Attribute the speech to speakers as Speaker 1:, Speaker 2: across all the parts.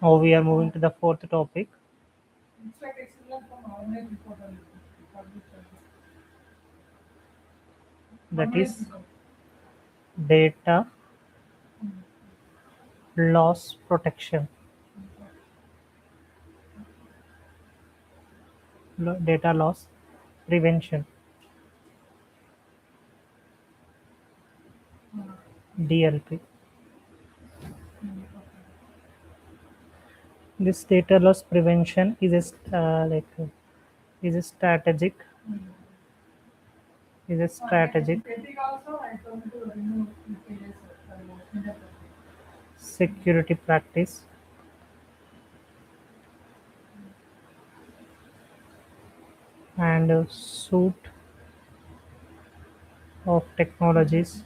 Speaker 1: Now we are moving to the fourth topic, that is data loss protection. Data loss prevention, DLP. This data loss prevention is is a strategic is a strategic security practice and a suite of technologies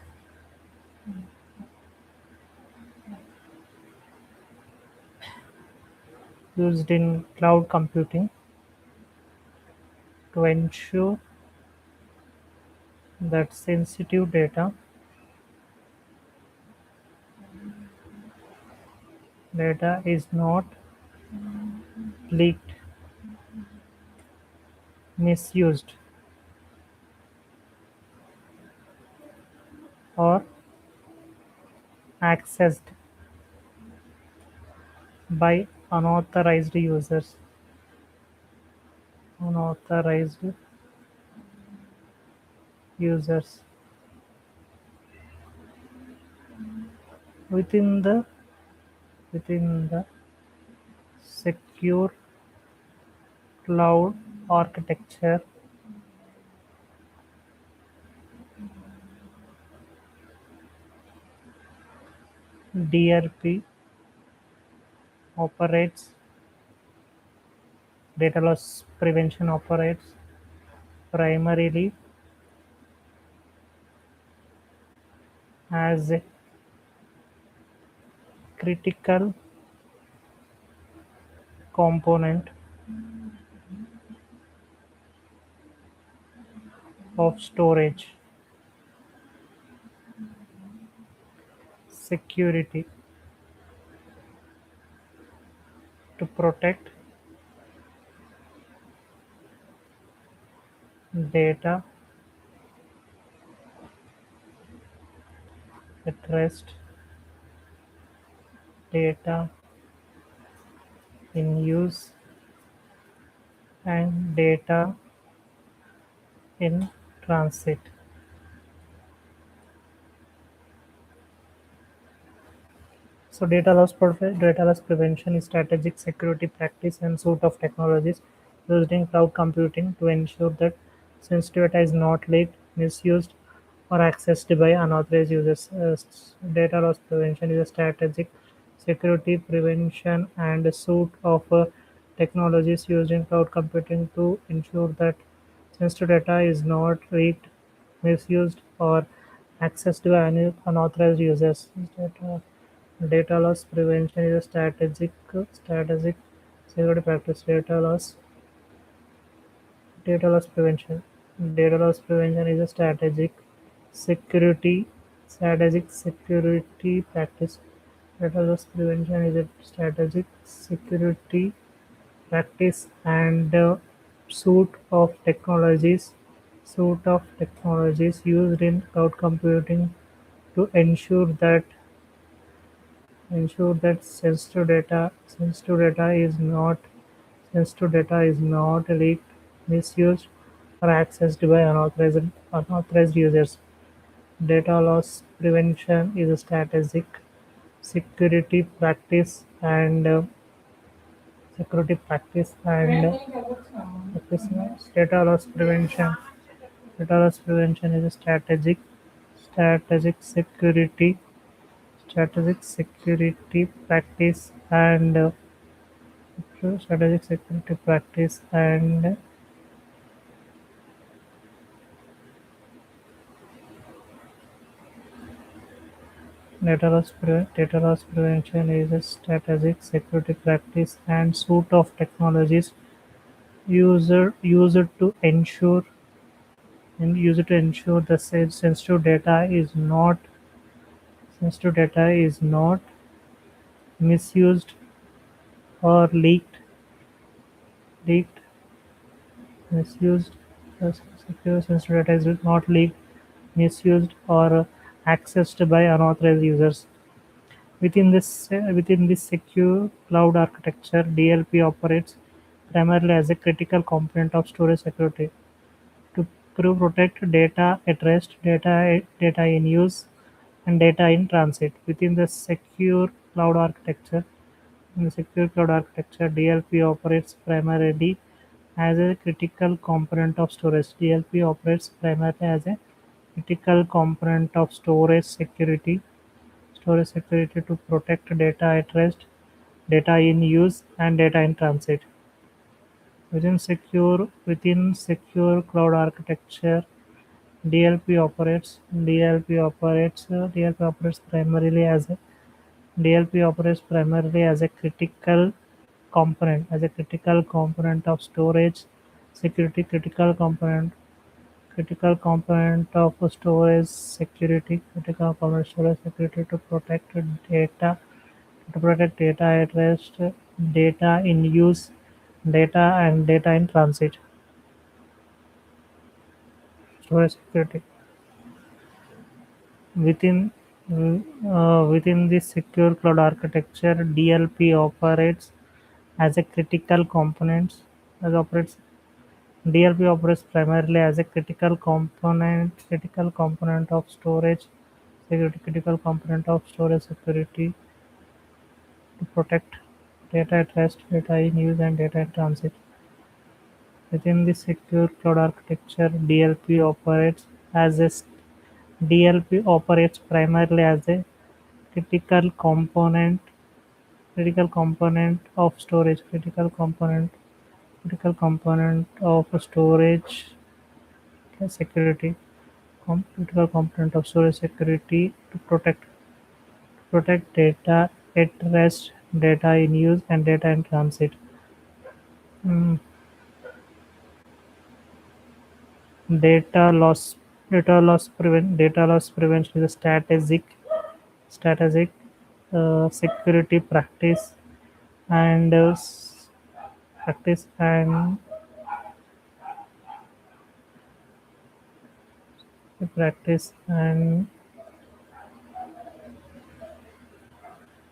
Speaker 1: used in cloud computing to ensure that sensitive data is not leaked, misused, or accessed by unauthorized unauthorized users within the secure cloud architecture. DRP operates Data loss prevention operates primarily as a critical component of storage security to protect data at rest, data in use, and data in transit. So data loss prevention is strategic security practice and suite of technologies used in cloud computing to ensure that sensitive data is not leaked, misused, or accessed by unauthorized users. Data loss prevention is a strategic security prevention and a suite of technologies used in cloud computing to ensure that sensitive data is not leaked, misused, or accessed by unauthorized users. Data loss prevention is a strategic security practice. Data loss prevention. Data loss prevention is a strategic security practice. Data loss prevention is a strategic security practice and suite of technologies used in cloud computing to ensure that sensitive data is not leaked, misused, or accessed by unauthorized users. Data loss prevention is a strategic security practice and security practice and data loss prevention. Data loss prevention is a strategic security practice and strategic security practice and data loss prevention is a strategic security practice and suite of technologies used to ensure the sensitive data is not misused, or leaked, misused. Secure sensitive data is not leaked, misused, or accessed by unauthorized users. Within this secure cloud architecture, DLP operates primarily as a critical component of storage security to protect data at rest, data in use, and data in transit. Within the secure cloud architecture, DLP operates primarily as a critical component of storage. DLP operates primarily as a critical component of storage security to protect data at rest, data in use, and data in transit. Within secure cloud architecture, DLP operates primarily as a critical component of storage security, to protect data at rest, data in use, data in transit. Storage security within within this secure cloud architecture, DLP operates as a critical component as operates DLP operates primarily as a critical component of storage security to protect data at rest, data in use, and data in transit. Within the secure cloud architecture, DLP operates primarily as a critical component critical component of storage critical component of storage security critical component of storage security to protect data at rest, data in use, and data in transit. Mm, Data loss data loss prevention is a strategic security and practice and practice and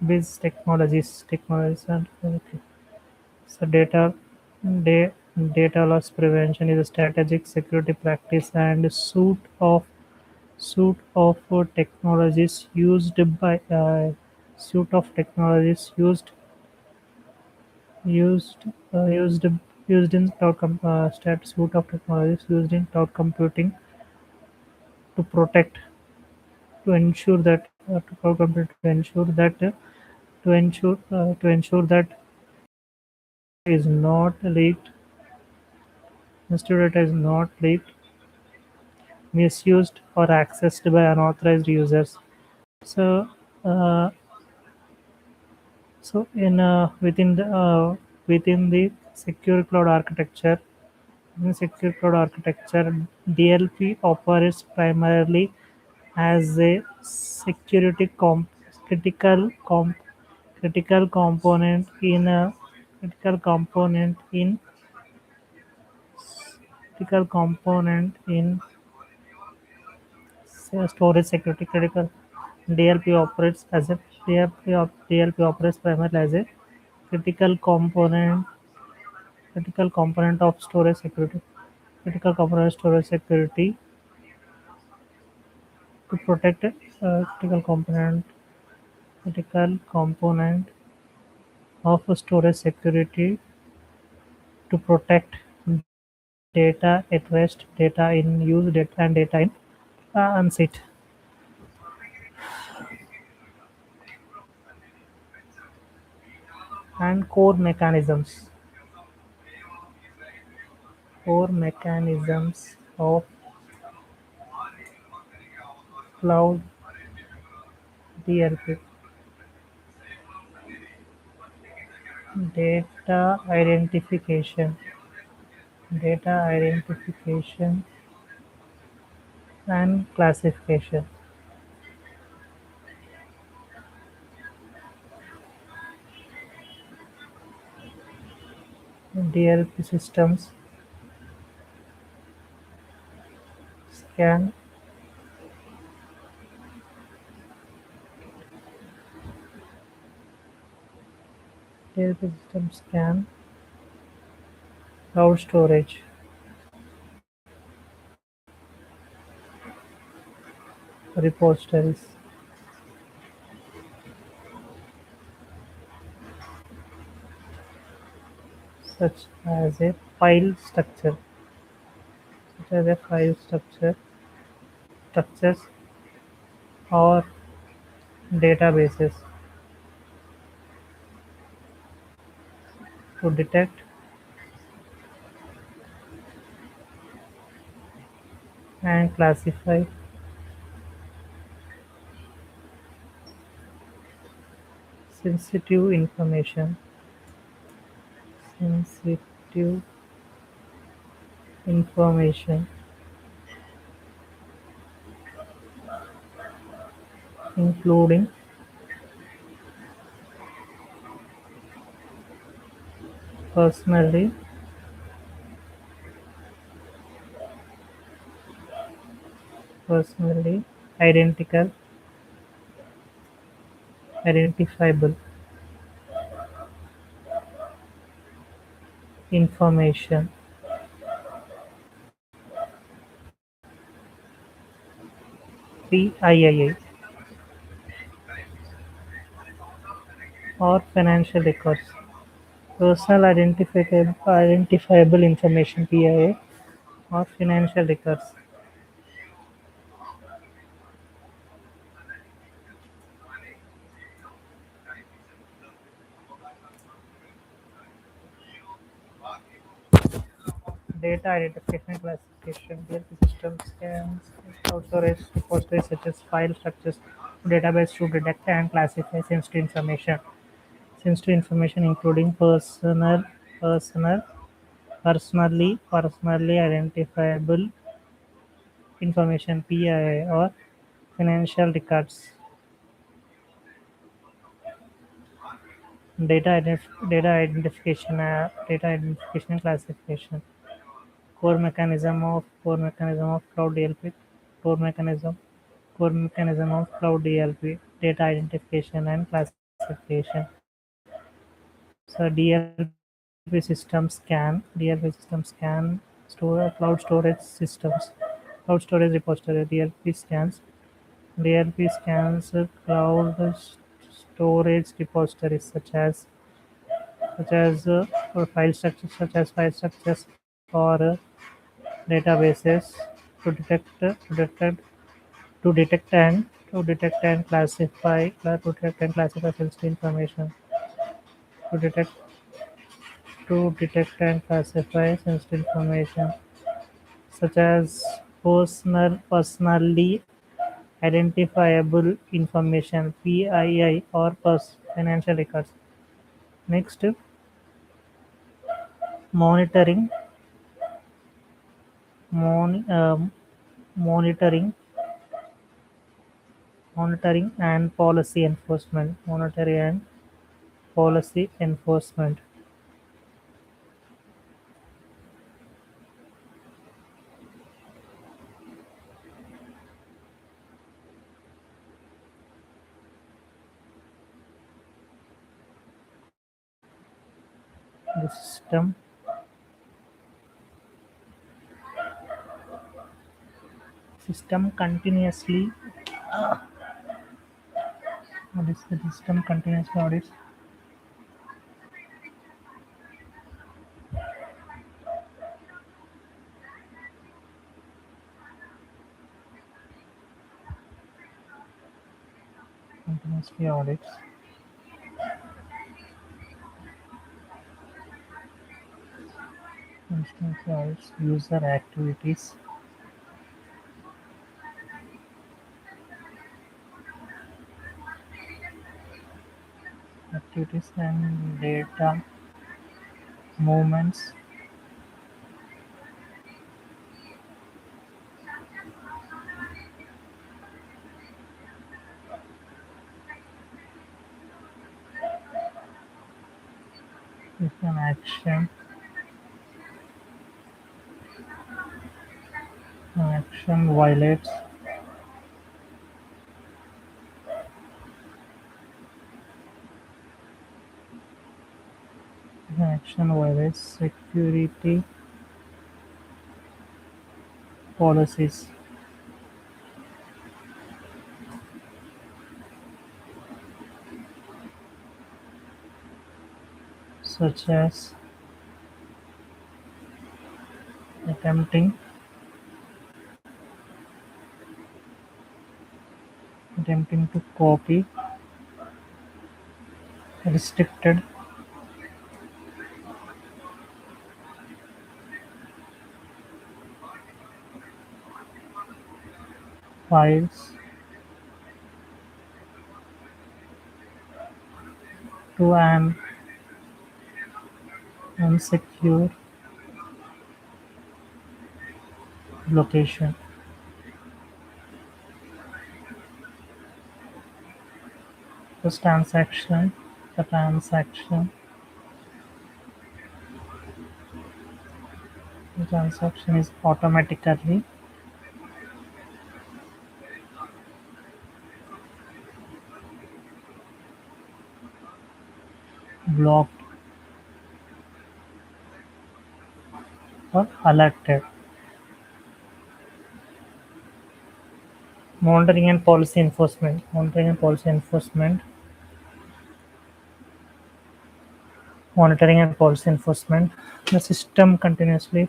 Speaker 1: biz technologies and okay. So da- data loss prevention is a strategic security practice and suite of technologies used used in suite of technologies used in cloud computing to protect to ensure that to cloud computing to ensure that is not leaked sensitive data is not leaked, misused, or accessed by unauthorized users. So, uh, so within the secure cloud architecture, DLP operates primarily as a security critical comp, critical component in a critical component in critical component in storage security. DLP operates as a DLP operates primarily as a critical component of storage security. Critical component of storage security to protect critical component of storage security to protect data at rest, data in use, data in transit. And core mechanisms of cloud DLP: data identification and classification. DLP systems scan DLP systems scan cloud storage repositories such as a file structure, such as a file structure, structures or databases to detect and classify sensitive information, sensitive information, including personally personally identical identifiable information, PII, or financial records. Personal identifiable information, PII, or financial records. Data identification and classification. DLP system scans cloud storage repositories such as file structures to database to detect and classify sensitive information including personal, personally identifiable information, PII, or financial records. Data identification and classification. Core mechanism of cloud DLP. Core mechanism Core mechanism of cloud DLP. Data identification and classification. So DLP system scan store cloud storage systems, cloud storage repository. DLP scans cloud storage repositories such as file structures or databases to detect and classify sensitive information to detect and classify sensitive information such as personally identifiable information, PII, or financial records. Next, monitoring mon, monitoring monitoring and policy enforcement. The system continuously audits the system continuously audits continuously audits constantly audits user activities and data movements if an action Action violates security policies such as attempting to copy restricted files to an unsecure location. This transaction, the transaction is automatically blocked or alerted. Monitoring and policy enforcement. Monitoring and policy enforcement. The system continuously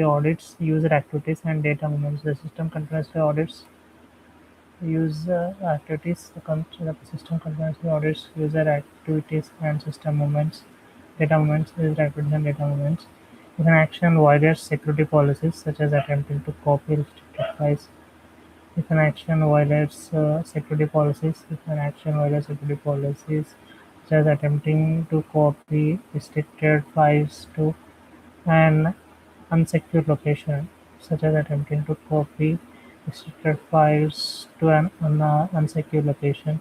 Speaker 1: audits user activities and data movements. The system continuously audits user activities. The system continuously audits user activities and system movements, data movements, user activities and data movements. If an action violates security policies such as attempting to copy restricted files, if an action violates security policies such as attempting to copy restricted files to an unsecure location, such as attempting to copy restricted files to an unsecure location,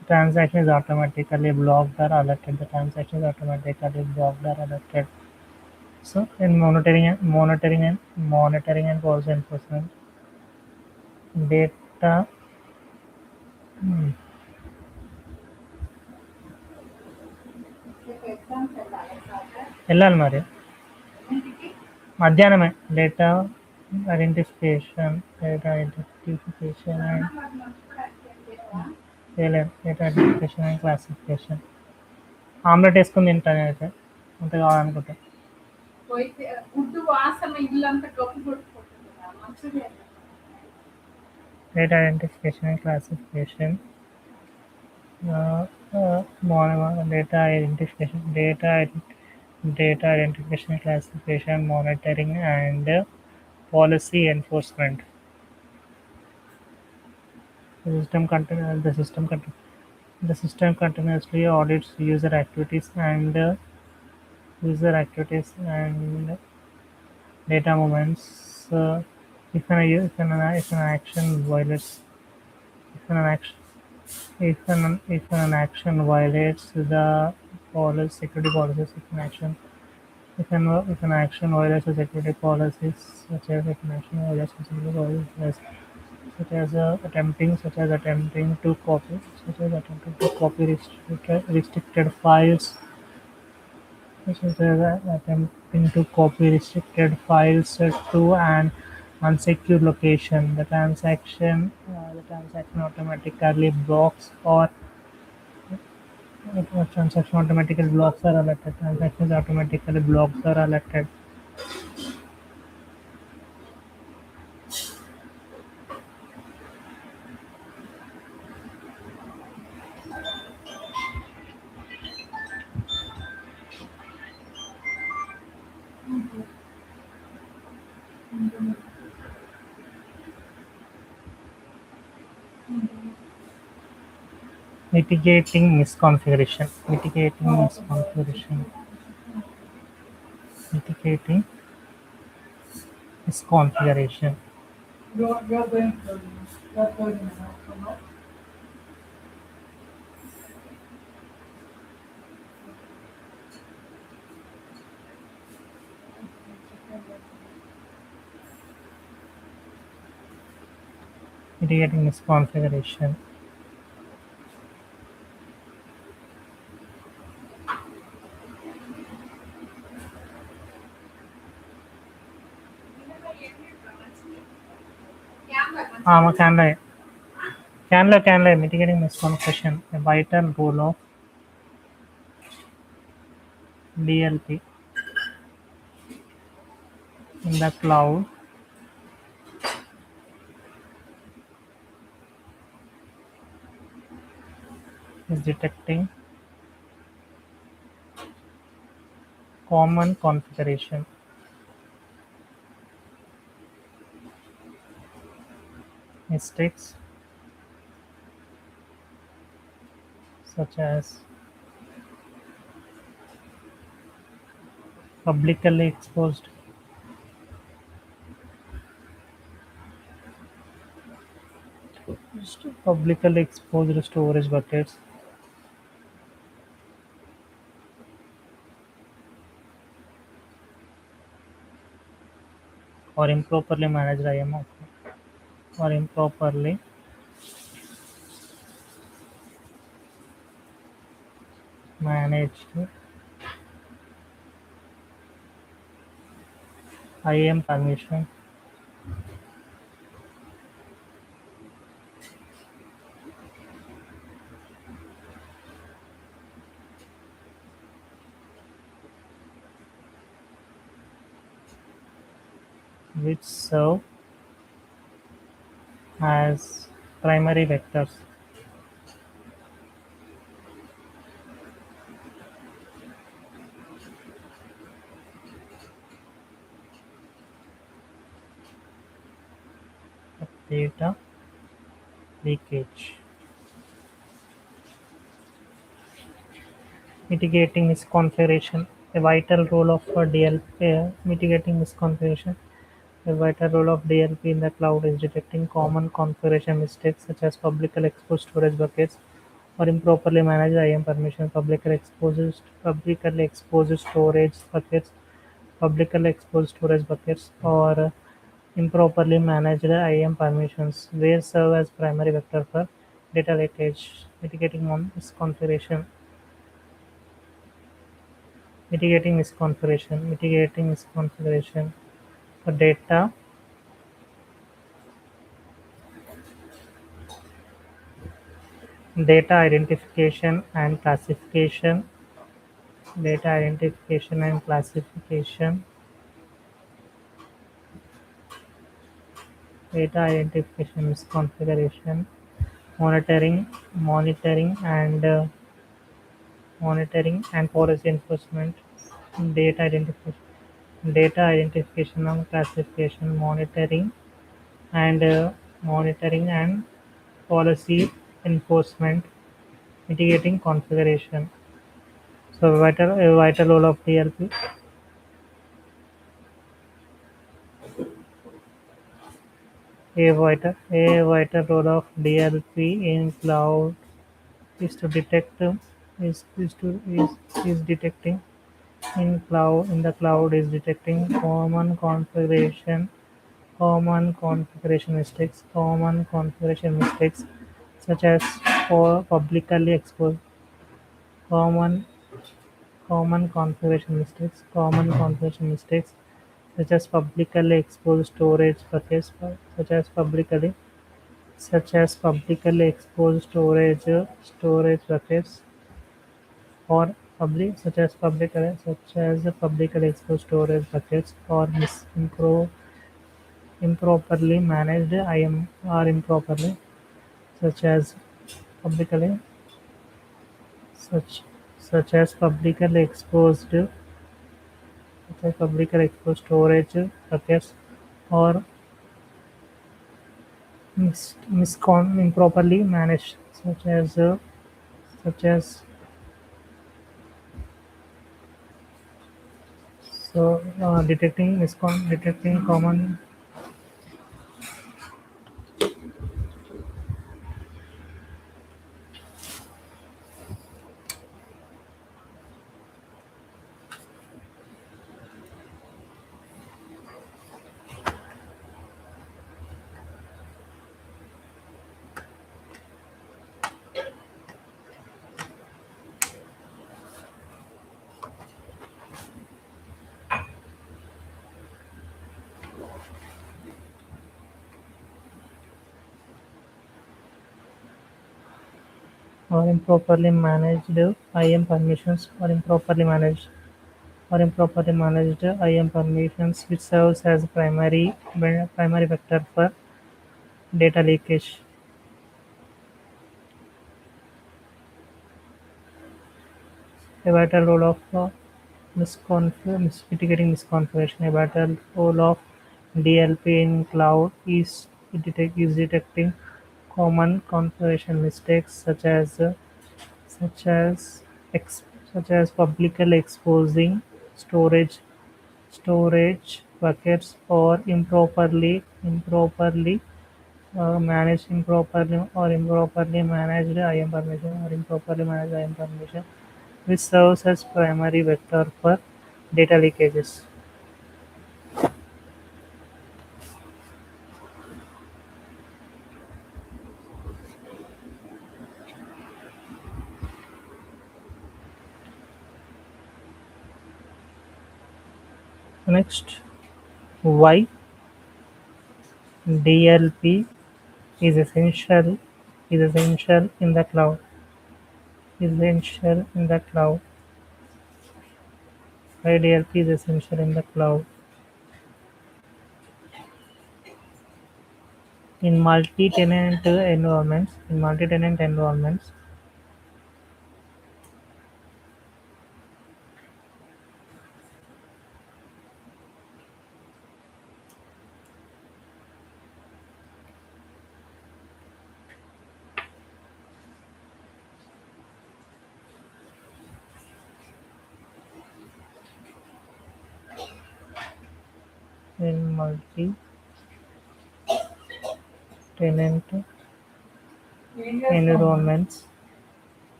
Speaker 1: the transaction is automatically blocked or alerted. So, in monitoring and policy enforcement, data వెళ్ళాలి మరి మధ్యాహ్నమే data identification and classification omelette వేసుకుని తింటాను అయితే అంత కావాలనుకుంటా data identification and classification data identification, classification, monitoring, and policy enforcement. The system continuously audits user activities and data movements. If an action violates if an action if an action violates the security policies, if an action violates the security policies, such as attempting to copy restricted files, to an unsecure location, the transaction automatically blocks or transaction automatically blocks or alerted. Transactions automatically blocks or alerted. Mitigating misconfiguration. Mitigating misconfiguration. mitigating misconfiguration. Can mitigating misconfiguration, a vital role of DLP in the cloud is detecting common configuration mistakes such as publicly exposed publicly exposed storage buckets or improperly managed IAM or improperly managed IAM permission which serve as primary vectors. Of data leakage. Mitigating misconfiguration. A vital role of DLP. Mitigating misconfiguration. A vital role of DLP in the cloud is detecting common configuration mistakes such as publicly exposed storage buckets or improperly managed IAM permissions, publicly exposed storage buckets, or improperly managed IAM permissions, where serve as primary vector for data leakage. Mitigating misconfiguration for data identification and classification, data identification and classification, data identification misconfiguration, monitoring, monitoring and policy enforcement, data identification, and classification, and monitoring and policy enforcement, mitigating configuration. So a vital role of DLP. A vital role of DLP in cloud is to detect is detecting in the cloud is detecting common configuration mistakes such as for publicly exposed common common configuration mistakes such as publicly exposed storage buckets such as publicly exposed storage buckets or publicly exposed storage buckets or improperly managed IAM or improperly such as publicly such such as publicly exposed storage buckets or improperly managed such as detecting common or improperly managed IAM permissions or improperly managed IAM permissions, which serves as primary vector for data leakage. A vital role of mitigating misconfiguration. A vital role of DLP in cloud is detecting common configuration mistakes such as ex, such as publicly exposing storage storage buckets or improperly managed IAM permission, which serves as primary vector for data leakages. Next, why DLP is essential in the cloud. Essential in the cloud. Why DLP is essential in the cloud. In multi-tenant environments, in multi-tenant environments,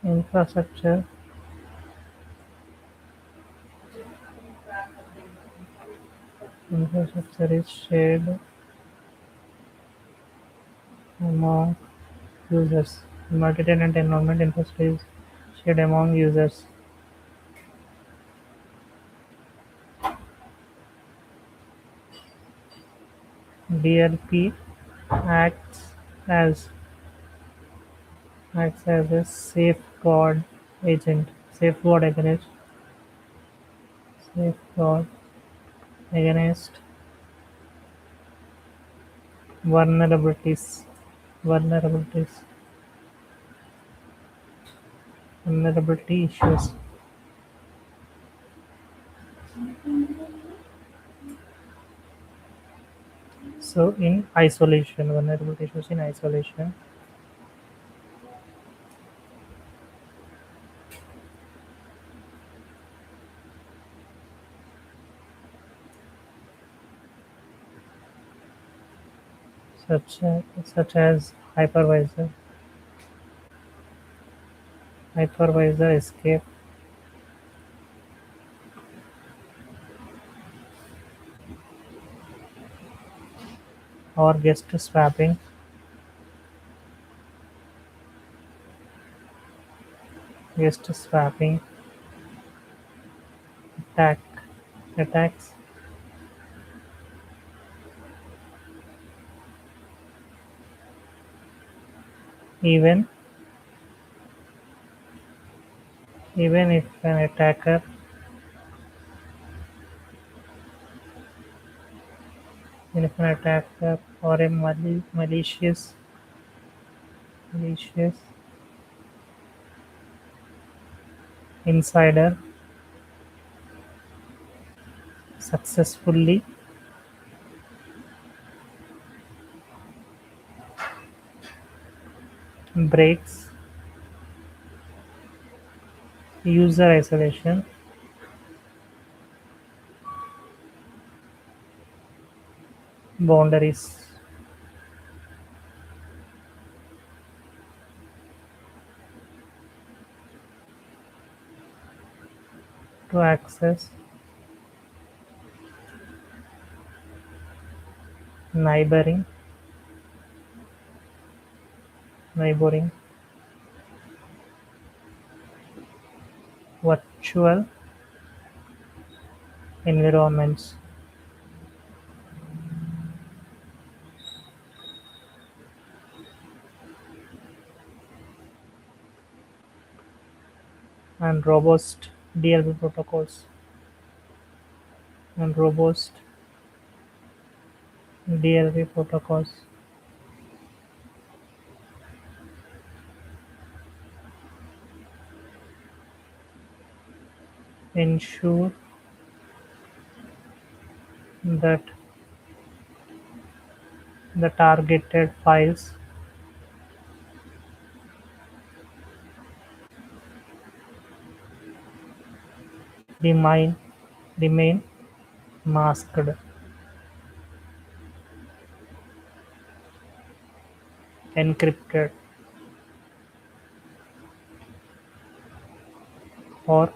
Speaker 1: infrastructure infrastructure is shared among users. In multi-tenant environment, infrastructure is shared among users. DLP acts as acts as a safeguard safeguard against vulnerabilities, vulnerabilities, vulnerability issues. So, in isolation, vulnerability issues in isolation, such as hypervisor escape, or guest swapping attack attacks, even even if an attacker or a malicious insider successfully breaks user isolation boundaries to access neighboring neighboring virtual environments. and robust DLP protocols and robust DLP protocols ensure that the targeted files remain remain masked, encrypted, or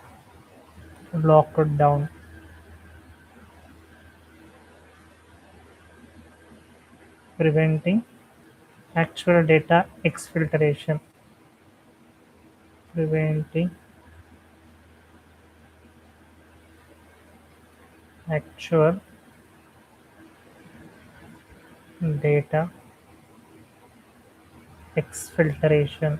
Speaker 1: locked down, preventing actual data exfiltration. Preventing actual data exfiltration.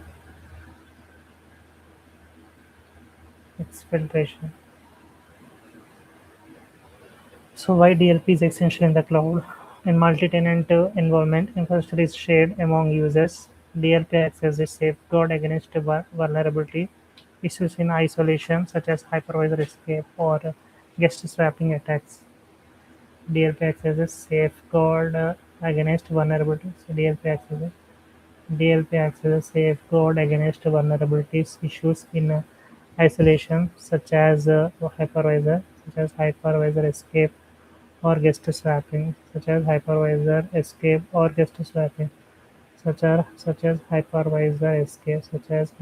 Speaker 1: Exfiltration. So why DLP is essential in the cloud? In multi-tenant environment, infrastructure is shared among users. DLP acts as a safeguard against vulnerability issues in isolation, such as hypervisor escape or guest swapping attacks. DLP acts as a safeguard against vulnerabilities. DLP acts as a safeguard against vulnerabilities issues in isolation, such as hypervisor escape or guest swapping, such as hypervisor escape or guest swapping, such as hypervisor escape, such as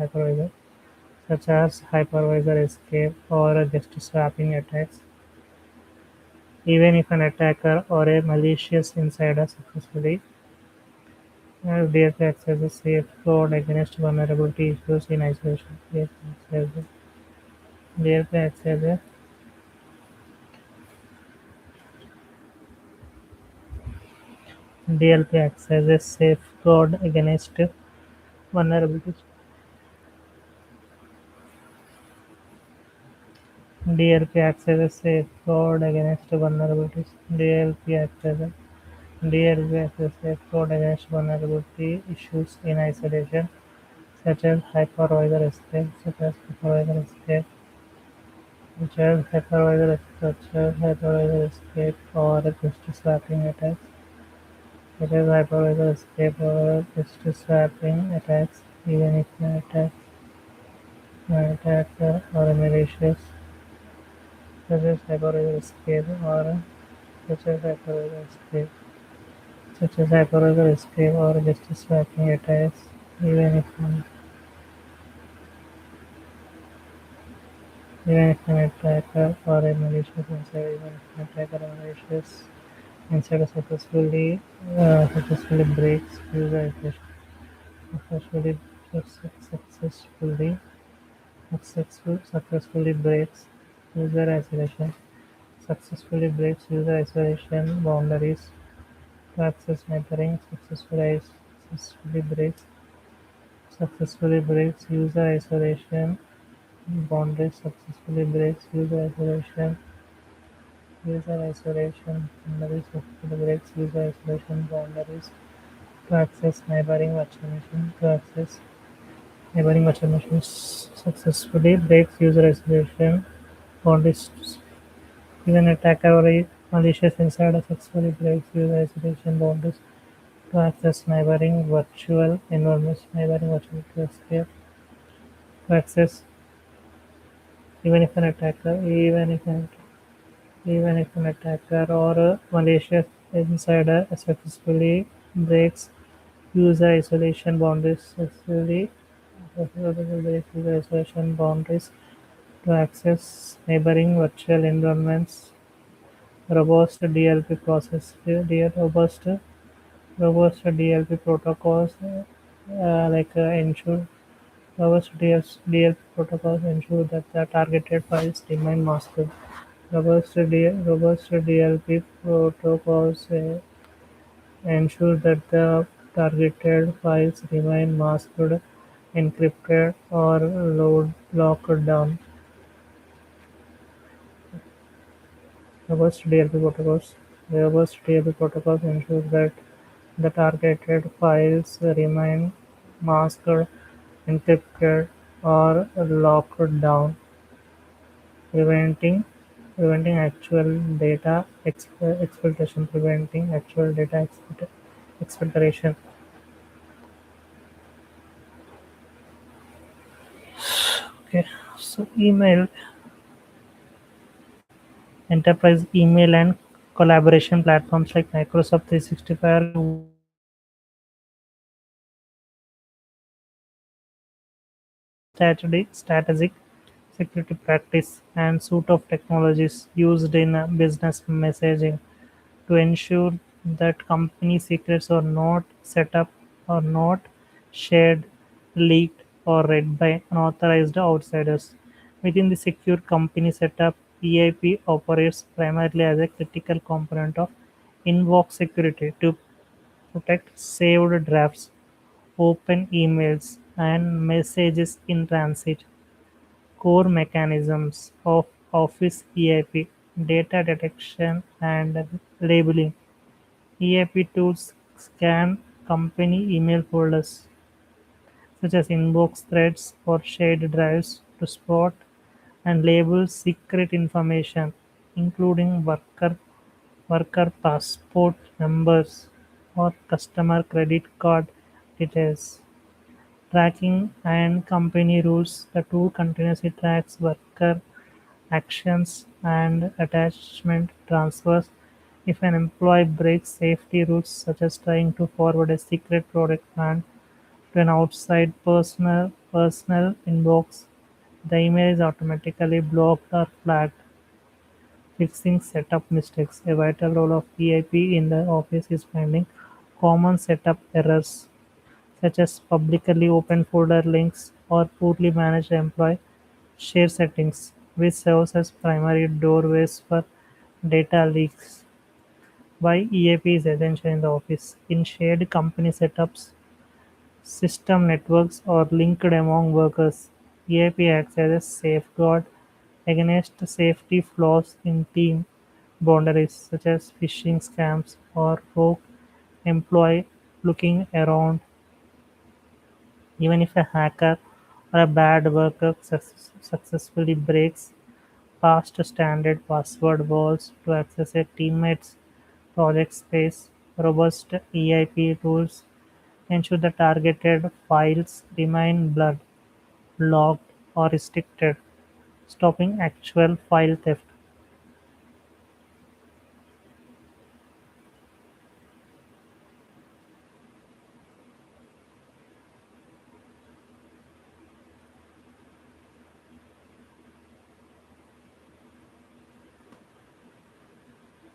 Speaker 1: hypervisor escape or guest swapping attacks. Even if an attacker or a malicious insider successfully has DLP acts as a safeguard against vulnerability issues in isolation. DLP acts as a DLP acts as a safeguard against vulnerabilities. DLP acts as a safeguard against vulnerabilities. DLP acts as a DLP acts as a safeguard against vulnerability issues in isolation, such as hypervisor escape, such as hypervisor escape or guest swapping attacks, such as hypervisor escape or guest swapping attacks, even if an attacker or a malicious, such as hypervisor escape or such as hypervisor escape, such as hypervisor escape or guest swapping attacks, even if an even if an attacker or a malicious insider, even if an attacker or malicious insider successfully breaks user isolation, successfully successfully successfully breaks user isolation, successfully breaks user isolation boundaries to access neighboring, successfully breaks user isolation boundaries, successfully breaks user isolation boundaries to access neighboring virtual machines, successfully breaks user isolation boundaries. Even attacker or a malicious insider successfully breaks user isolation boundaries to access neighboring virtual environments, to escape to access even if an attacker, even if an attacker or a malicious insider successfully breaks user isolation boundaries, successfully breaks user isolation boundaries to access neighboring virtual environments. Robust DLP process, robust DLP protocols ensure DLP protocols ensure that the targeted files remain masked. Robust DLP protocols ensure that the targeted files remain masked encrypted, or locked down. Robust DLP protocols. Robust DLP protocols ensure that the targeted files remain masked, encrypted, or locked down, preventing preventing actual data exfiltration. Preventing actual data exfiltration. Okay, so enterprise email and collaboration platforms like Microsoft 365 are strategic security practice and suite of technologies used in business messaging to ensure that company secrets are not set up or not shared, leaked, or read by unauthorized outsiders. Within the secure company setup, EIP operates primarily as a critical component of inbox security to protect saved drafts, open emails, and messages in transit. Core mechanisms of Office EIP: data detection and labeling. EIP tools scan company email folders, such as inbox threads or shared drives, to spot and label secret information, including worker passport numbers or customer credit card details. Tracking and company rules: the tool continuously tracks worker actions and attachment transfers. If an employee breaks safety rules, such as trying to forward a secret product plan to an outside personal inbox, the email is automatically blocked or flagged. Fixing setup mistakes: a vital role of PIP in the office is finding common setup errors, such as publicly open folder links or poorly managed employee share settings, which serves as primary doorways for data leaks. Why EAP is essential in the office. In shared company setups, system networks are linked among workers. EAP acts as a safeguard against safety flaws in team boundaries, such as phishing scams or rogue employee looking around. Even if a hacker or a bad worker successfully breaks past standard password walls to access a teammate's project space, robust EIP tools ensure the targeted files remain blurred, locked, or restricted, stopping actual file theft.